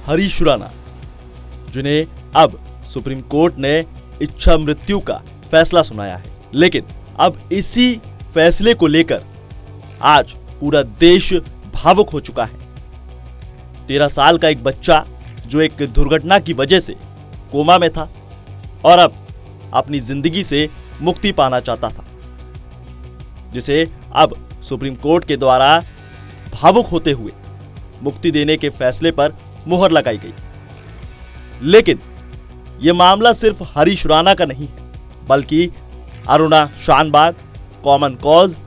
हरीश राणा, जिन्हें अब supreme court ने इच्छा मृत्यु का फैसला सुनाया है। लेकिन अब इसी फैसले को लेकर आज पूरा देश भावुक हो चुका है। 13 साल का एक बच्चा जो एक दुर्घटना की वजह से कोमा में था और अब अपनी जिंदगी से मुक्ति पाना चाहता था, जिसे अब सुप्रीम कोर्ट के द्वारा भावुक होते हुए मुक्ति देने के फैसले पर मुहर लगाई गई। लेकिन यह मामला सिर्फ हरीश राणा का नहीं है, बल्कि अरुणा शानबाग, कॉमन कॉज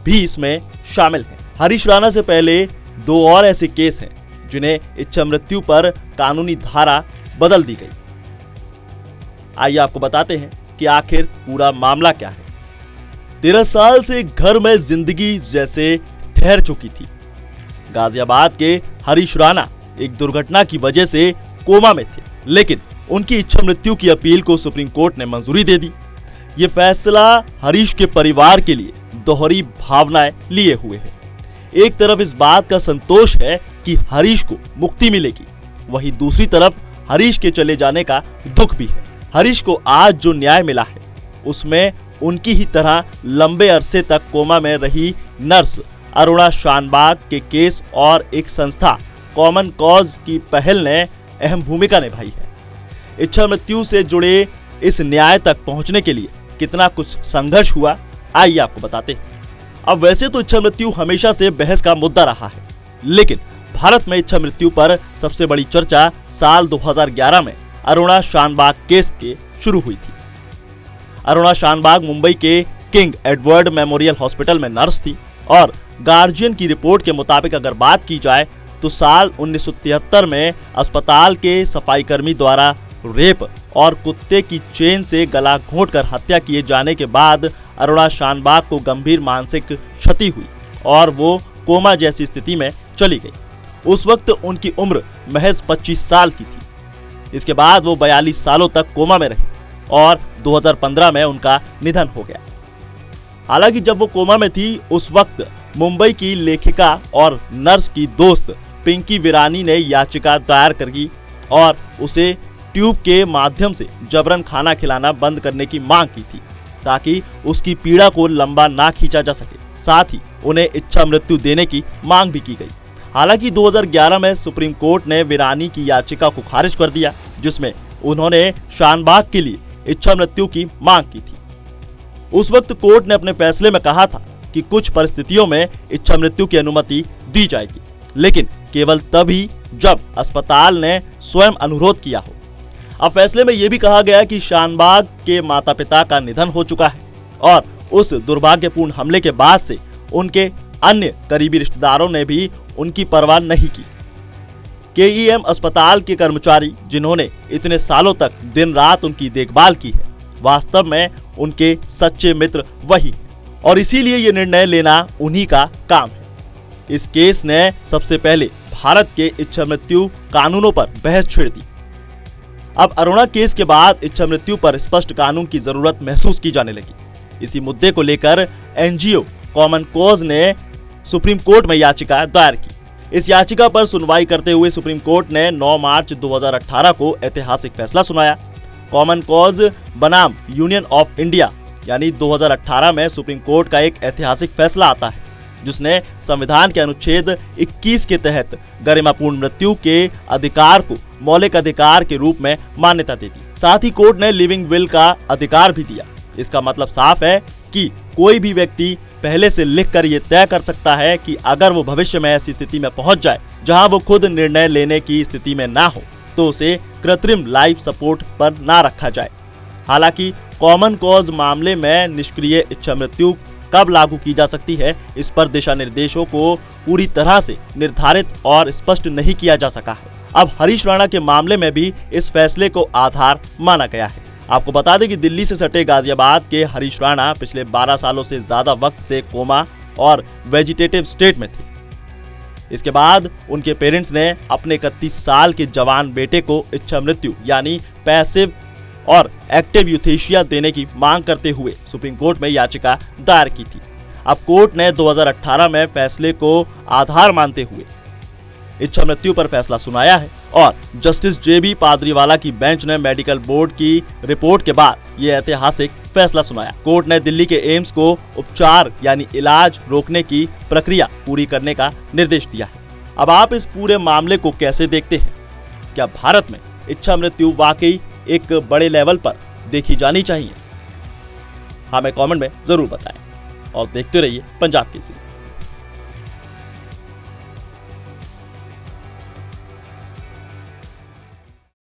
भी इसमें शामिल है। हरीश राणा से पहले 2 और ऐसे केस हैं जिन्हें इच्छा मृत्यु पर कानूनी धारा बदल दी गई। आइए आपको बताते हैं कि आखिर पूरा मामला क्या है। 13 साल से घर में जिंदगी जैसे ठहर चुकी थी। गाजियाबाद के हरीश राणा एक दुर्घटना की वजह से कोमा में थे, लेकिन उनकी इच्छा मृत्यु की अपील को सुप्रीम कोर्ट ने मंजूरी दे दी। यह फैसला हरीश के परिवार के लिए दोहरी भावनाएं लिए हुए है। एक तरफ इस बात का संतोष है कि हरीश को मुक्ति मिलेगी, वहीं दूसरी तरफ हरीश के चले जाने का दुख भी है। हरीश को आज जो न्याय मिला है उसमें उनकी ही तरह लंबे अरसे तक कोमा में रही नर्स अरुणा शानबाग के केस और एक संस्था कॉमन कॉज की पहल ने अहम भूमिका निभाई है। इच्छा मृत्यु से जुड़े इस न्याय तक पहुंचने के लिए कितना कुछ संघर्ष हुआ, आइए आपको बताते हैं। अब वैसे तो इच्छा मृत्यु हमेशा से बहस का मुद्दा रहा है, लेकिन भारत में इच्छा मृत्यु पर सबसे बड़ी चर्चा साल 2011 में अरुणा शानबाग केस के शुरू हुई थी। अरुणा शानबाग मुंबई के किंग एडवर्ड मेमोरियल हॉस्पिटल में नर्स थी और गार्जियन की रिपोर्ट के मुताबिक अगर बात की जाए तो साल 1973 में अस्पताल के सफाईकर्मी द्वारा रेप और कुत्ते की चेन से गला घोंटकर हत्या किए जाने के बाद अरुणा शानबाग को गंभीर मानसिक क्षति हुई और वो कोमा जैसी स्थिति में चली गई। उस वक्त उनकी उम्र महज 25 साल की थी। इसके बाद वो 42 सालों तक कोमा में रही और 2015 में उनका निधन हो गया। हालांकि जब वो कोमा में थी उस वक्त मुंबई की लेखिका और नर्स की दोस्त पिंकी वीरानी ने याचिका दायर करी और उसे ट्यूब के माध्यम से जबरन खाना खिलाना बंद करने की मांग की थी, ताकि उसकी पीड़ा को लंबा ना खींचा जा सके। साथ ही उन्हें इच्छा मृत्यु देने की मांग भी की गई। हालांकि 2011 में सुप्रीम कोर्ट ने वीरानी की याचिका को खारिज कर दिया, जिसमें उन्होंने शानबाग के लिए इच्छा मृत्यु की मांग की थी। उस वक्त कोर्ट ने अपने फैसले में कहा था कि कुछ परिस्थितियों में इच्छा मृत्यु की अनुमति दी जाएगी, लेकिन केवल तभी जब अस्पताल ने स्वयं अनुरोध किया हो। अब फैसले में यह भी कहा गया कि शानबाग के माता पिता का निधन हो चुका है और उस दुर्भाग्यपूर्ण हमले के बाद से उनके अन्य करीबी रिश्तेदारों ने भी उनकी परवाह नहीं की। केईएम अस्पताल के कर्मचारी जिन्होंने इतने सालों तक दिन रात उनकी देखभाल की है, वास्तव में उनके सच्चे मित्र वही और इसीलिए ये निर्णय लेना उन्हीं का काम है। इस केस ने सबसे पहले भारत के इच्छा मृत्यु कानूनों पर बहस छेड़ दी। अब अरुणा केस के बाद इच्छा मृत्यु पर स्पष्ट कानून की जरूरत महसूस की जाने लगी। इसी मुद्दे को लेकर एनजीओ कॉमन कॉज ने सुप्रीम कोर्ट में याचिका दायर की। इस याचिका पर सुनवाई करते हुए सुप्रीम कोर्ट ने 9 मार्च 2018 को ऐतिहासिक फैसला सुनाया। कॉमन कॉज बनाम यूनियन ऑफ इंडिया यानी 2018 में सुप्रीम कोर्ट का एक ऐतिहासिक फैसला आता है, जिसने संविधान के अनुच्छेद 21 के तहत गरिमापूर्ण मृत्यु के अधिकार को मौलिक अधिकार के रूप में मान्यता दे दी। साथ ही कोर्ट ने लिविंग विल का अधिकार भी दिया। इसका मतलब साफ है कि कोई भी व्यक्ति पहले से लिखकर यह तय कर सकता है कि अगर वो भविष्य में ऐसी स्थिति में पहुंच जाए जहां वो खुद निर्णय लेने की स्थिति में ना हो, तो उसे कृत्रिम लाइफ सपोर्ट पर ना रखा जाए। हालांकि कॉमन कॉज मामले में निष्क्रिय इच्छा मृत्यु कब लागू की जा सकती है, इस पर दिशा निर्देशों को पूरी तरह से निर्धारित और स्पष्ट नहीं किया जा सका है। अब हरीश राणा के मामले में भी इस फैसले को आधार माना गया है। आपको बता दें कि दिल्ली से सटे गाजियाबाद के हरीश राणा पिछले 12 सालों से ज्यादा वक्त से कोमा और वेजिटेटिव स्टेट में थे। इसके बाद उनके पेरेंट्स ने अपने 31 साल के जवान बेटे को इच्छा मृत्यु यानी पैसिव और एक्टिव यूथेशिया देने की मांग करते हुए सुप्रीम कोर्ट में याचिका दायर की थी। अब कोर्ट ने 2018 में फैसले को आधार मानते हुए इच्छा मृत्यु पर फैसला सुनाया है और जस्टिस JB पादरीवाला की बेंच ने मेडिकल बोर्ड की रिपोर्ट के बाद यह ऐतिहासिक फैसला सुनाया। कोर्ट ने दिल्ली के एम्स को उपचार यानी इलाज रोकने की प्रक्रिया पूरी करने का निर्देश दिया है। अब आप इस पूरे मामले को कैसे देखते हैं? क्या भारत में इच्छा मृत्यु वाकई एक बड़े लेवल पर देखी जानी चाहिए? हमें कमेंट में जरूर बताएं और देखते रहिए पंजाब केसरी।